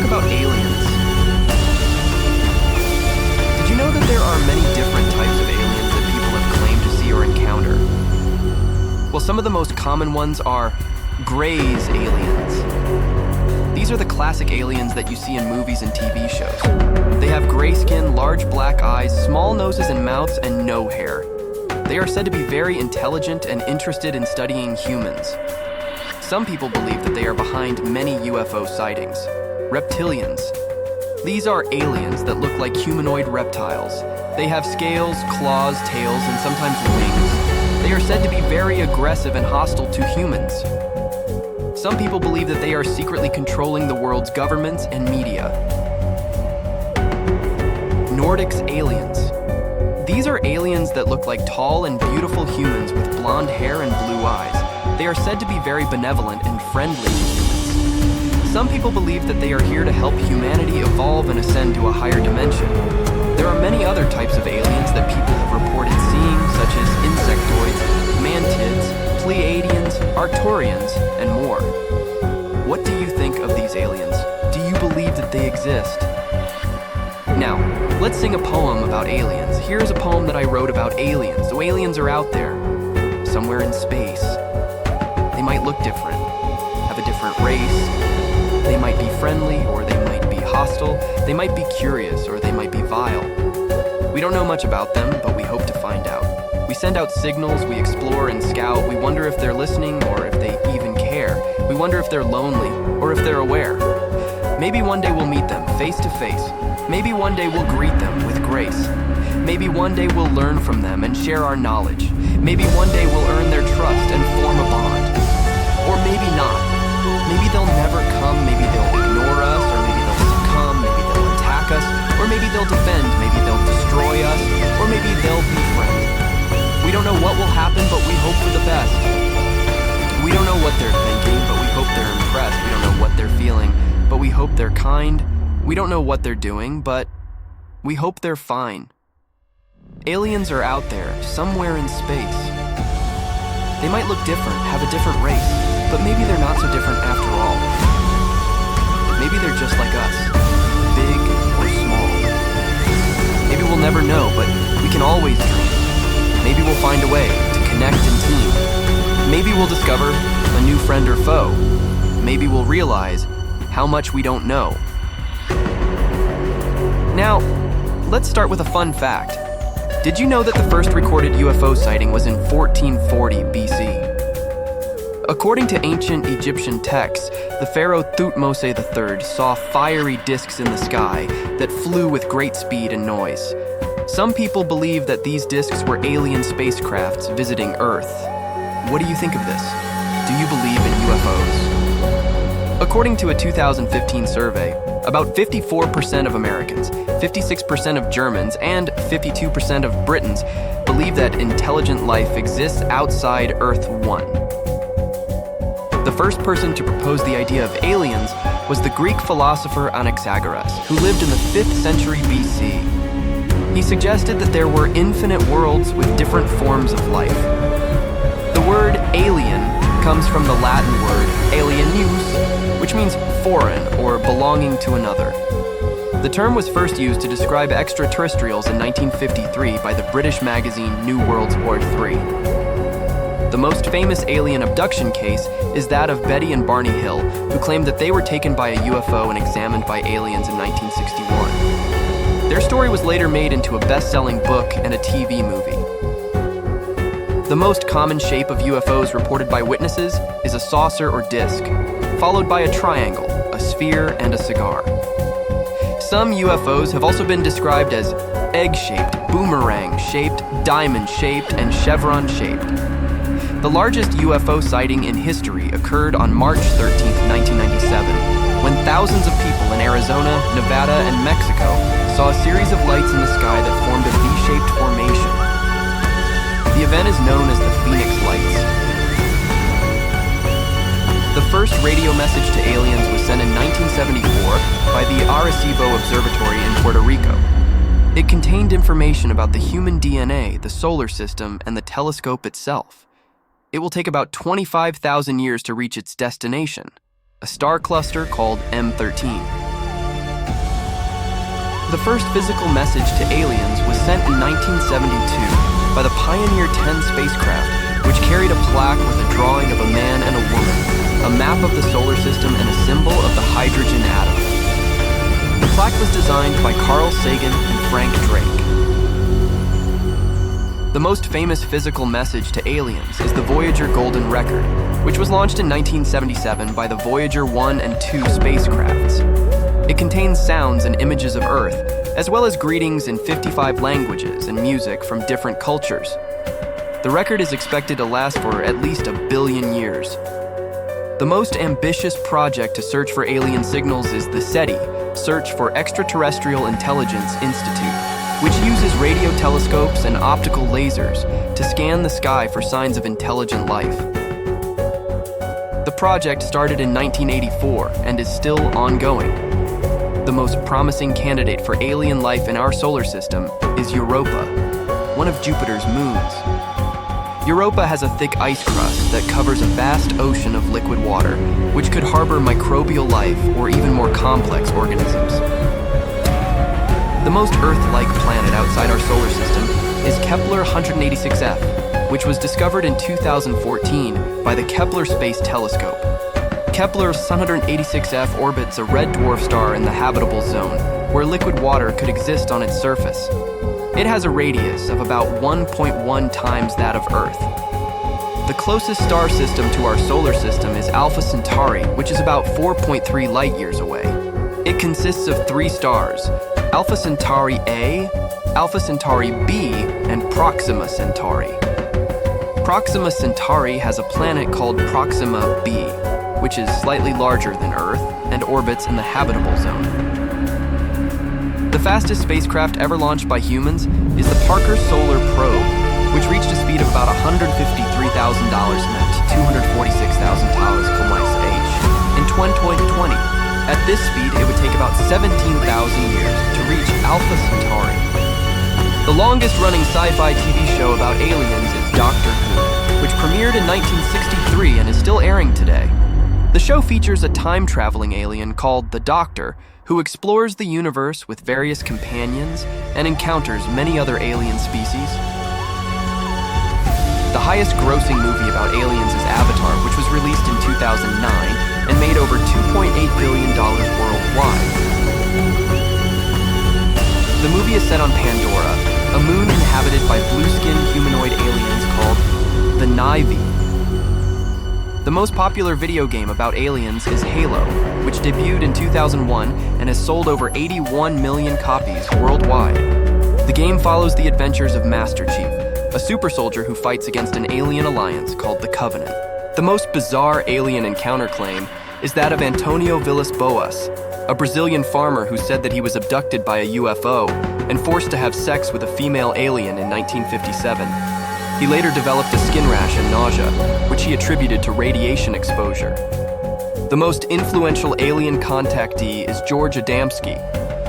about aliens. Did you know that there are many different types of aliens that people have claimed to see or encounter? Well, some of the most common ones are Gray's aliens. These are the classic aliens that you see in movies and TV shows. They have gray skin, large black eyes, small noses and mouths, and no hair. They are said to be very intelligent and interested in studying humans. Some people believe that they are behind many UFO sightings. Reptilians. These are aliens that look like humanoid reptiles. They have scales, claws, tails, and sometimes wings. They are said to be very aggressive and hostile to humans. Some people believe that they are secretly controlling the world's governments and media. Nordics aliens. These are aliens that look like tall and beautiful humans with blonde hair and blue eyes. They are said to be very benevolent and friendly to humans. Some people believe that they are here to help humanity evolve and ascend to a higher dimension. There are many other types of aliens that people have reported seeing, such as insectoids, mantids, Pleiadians, Arcturians, and more. What do you think of these aliens? Do you believe that they exist? Now, let's sing a poem about aliens. Here's a poem that I wrote about aliens. So aliens are out there, somewhere in space. They might look different, have a different race. They might be friendly, or they might be hostile. They might be curious, or they might be vile. We don't know much about them, but we hope to find out. We send out signals, we explore and scout. We wonder if they're listening, or if they even care. We wonder if they're lonely, or if they're aware. Maybe one day we'll meet them face to face. Maybe one day we'll greet them with grace. Maybe one day we'll learn from them and share our knowledge. Maybe one day we'll earn their trust and form a bond. Or maybe not. Maybe they'll never come, maybe they'll ignore us, or maybe they'll succumb, maybe they'll attack us, or maybe they'll defend, maybe they'll destroy us, or maybe they'll befriend. We don't know what will happen, but we hope for the best. We don't know what they're thinking, but we hope they're impressed. We don't know what they're feeling, but we hope they're kind. We don't know what they're doing, but we hope they're fine. Aliens are out there, somewhere in space. They might look different, have a different race, but maybe they're not so different after all. Maybe they're just like us, big or small. Maybe we'll never know, but we can always dream. Maybe we'll find a way to connect and team. Maybe we'll discover a new friend or foe. Maybe we'll realize how much we don't know. Now, let's start with a fun fact. Did you know that the first recorded UFO sighting was in 1440 BC? According to ancient Egyptian texts, the pharaoh Thutmose III saw fiery discs in the sky that flew with great speed and noise. Some people believe that these discs were alien spacecrafts visiting Earth. What do you think of this? Do you believe in UFOs? According to a 2015 survey, about 54% of Americans, 56% of Germans, and 52% of Britons believe that intelligent life exists outside Earth 1. The first person to propose the idea of aliens was the Greek philosopher Anaxagoras, who lived in the 5th century BC. He suggested that there were infinite worlds with different forms of life. The word alien comes from the Latin word alienus, which means foreign or belonging to another. The term was first used to describe extraterrestrials in 1953 by the British magazine New Worlds War III. The most famous alien abduction case is that of Betty and Barney Hill, who claimed that they were taken by a UFO and examined by aliens in 1961. Their story was later made into a best-selling book and a TV movie. The most common shape of UFOs reported by witnesses is a saucer or disc, followed by a triangle, a sphere, and a cigar. Some UFOs have also been described as egg-shaped, boomerang-shaped, diamond-shaped, and chevron-shaped. The largest UFO sighting in history occurred on March 13, 1997, when thousands of people in Arizona, Nevada, and Mexico saw a series of lights in the sky that formed a V-shaped formation. The event is known as the Phoenix Lights. The first radio message to aliens was sent in 1974 by the Arecibo Observatory in Puerto Rico. It contained information about the human DNA, the solar system, and the telescope itself. It will take about 25,000 years to reach its destination, a star cluster called M13. The first physical message to aliens was sent in 1972 by the Pioneer 10 spacecraft, which carried a plaque with a drawing of a man and a woman, a map of the solar system, and a symbol of the hydrogen atom. The plaque was designed by Carl Sagan and Frank Drake. The most famous physical message to aliens is the Voyager Golden Record, which was launched in 1977 by the Voyager 1 and 2 spacecrafts. It contains sounds and images of Earth, as well as greetings in 55 languages and music from different cultures. The record is expected to last for at least 1 billion years. The most ambitious project to search for alien signals is the SETI, Search for Extraterrestrial Intelligence Institute, which uses radio telescopes and optical lasers to scan the sky for signs of intelligent life. The project started in 1984 and is still ongoing. The most promising candidate for alien life in our solar system is Europa, one of Jupiter's moons. Europa has a thick ice crust that covers a vast ocean of liquid water, which could harbor microbial life or even more complex organisms. The most Earth-like planet outside our solar system is Kepler 186f, which was discovered in 2014 by the Kepler Space Telescope. Kepler 186f orbits a red dwarf star in the habitable zone, where liquid water could exist on its surface. It has a radius of about 1.1 times that of Earth. The closest star system to our solar system is Alpha Centauri, which is about 4.3 light-years away. It consists of 3 stars: Alpha Centauri A, Alpha Centauri B, and Proxima Centauri. Proxima Centauri has a planet called Proxima B, which is slightly larger than Earth and orbits in the habitable zone. The fastest spacecraft ever launched by humans is the Parker Solar Probe, which reached a speed of about 153,000 met 246,000 km/h in 2020. At this speed, it would take about 17,000 years to reach Alpha Centauri. The longest-running sci-fi TV show about aliens is Doctor Who, which premiered in 1963 and is still airing today. The show features a time-traveling alien called the Doctor, who explores the universe with various companions and encounters many other alien species. The highest-grossing movie about aliens is Avatar, which was released in 2009 and made over $2.8 billion worldwide. The movie is set on Pandora, a moon inhabited by blue-skinned humanoid aliens called the Na'vi. The most popular video game about aliens is Halo, which debuted in 2001 and has sold over 81 million copies worldwide. The game follows the adventures of Master Chief, a super soldier who fights against an alien alliance called the Covenant. The most bizarre alien encounter claim is that of Antonio Villas-Boas, a Brazilian farmer who said that he was abducted by a UFO and forced to have sex with a female alien in 1957. He later developed a skin rash and nausea, which he attributed to radiation exposure. The most influential alien contactee is George Adamski,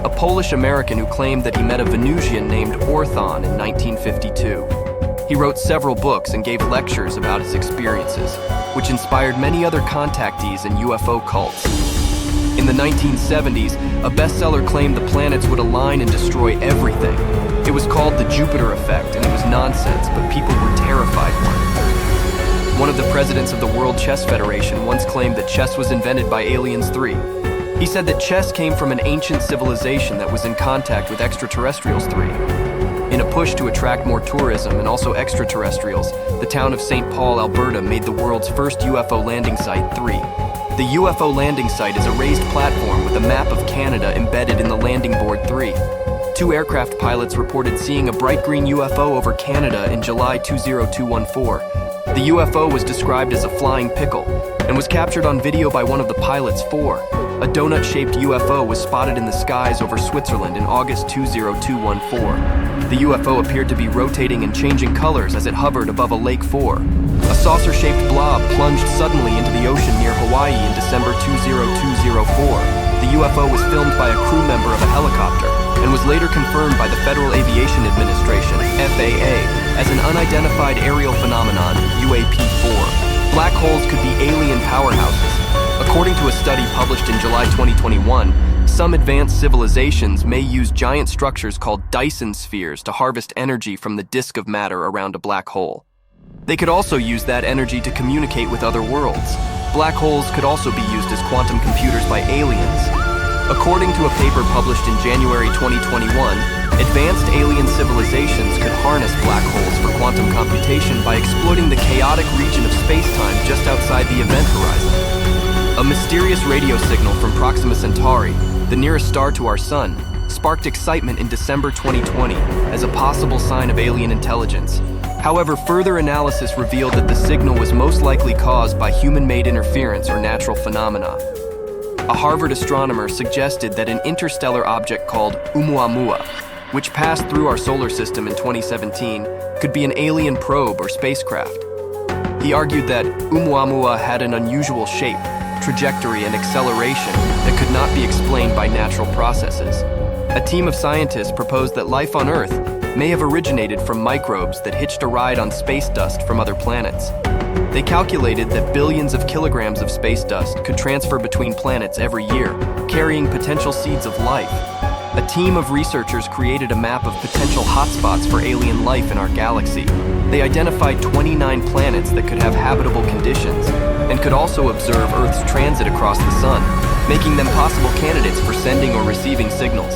a Polish-American who claimed that he met a Venusian named Orthon in 1952. He wrote several books and gave lectures about his experiences, which inspired many other contactees and UFO cults. In the 1970s, a bestseller claimed the planets would align and destroy everything. It was called the Jupiter effect, and it was nonsense, but people were terrified by it. One of the presidents of the World Chess Federation once claimed that chess was invented by Aliens 3. He said that chess came from an ancient civilization that was in contact with Extraterrestrials 3. In a push to attract more tourism and also extraterrestrials, the town of St. Paul, Alberta made the world's first UFO landing site 3. The UFO landing site is a raised platform with a map of Canada embedded in the landing board 3. 2 aircraft pilots reported seeing a bright green UFO over Canada in July 20214. The UFO was described as a flying pickle and was captured on video by one of the pilots 4. A donut-shaped UFO was spotted in the skies over Switzerland in August 20214. The UFO appeared to be rotating and changing colors as it hovered above a lake 4. A saucer-shaped blob plunged suddenly into the ocean near Hawaii in December 20204. The UFO was filmed by a crew member of a helicopter and was later confirmed by the Federal Aviation Administration, FAA, as an unidentified aerial phenomenon, UAP-4. Black holes could be alien powerhouses. According to a study published in July 2021, some advanced civilizations may use giant structures called Dyson spheres to harvest energy from the disk of matter around a black hole. They could also use that energy to communicate with other worlds. Black holes could also be used as quantum computers by aliens. According to a paper published in January 2021, advanced alien civilizations could harness black holes for quantum computation by exploiting the chaotic region of space-time just outside the event horizon. A mysterious radio signal from Proxima Centauri, the nearest star to our sun, sparked excitement in December 2020 as a possible sign of alien intelligence. However, further analysis revealed that the signal was most likely caused by human-made interference or natural phenomena. A Harvard astronomer suggested that an interstellar object called Oumuamua, which passed through our solar system in 2017, could be an alien probe or spacecraft. He argued that Oumuamua had an unusual shape, trajectory, and acceleration that could not be explained by natural processes. A team of scientists proposed that life on Earth may have originated from microbes that hitched a ride on space dust from other planets. They calculated that billions of kilograms of space dust could transfer between planets every year, carrying potential seeds of life. A team of researchers created a map of potential hotspots for alien life in our galaxy. They identified 29 planets that could have habitable conditions and could also observe Earth's transit across the sun, making them possible candidates for sending or receiving signals.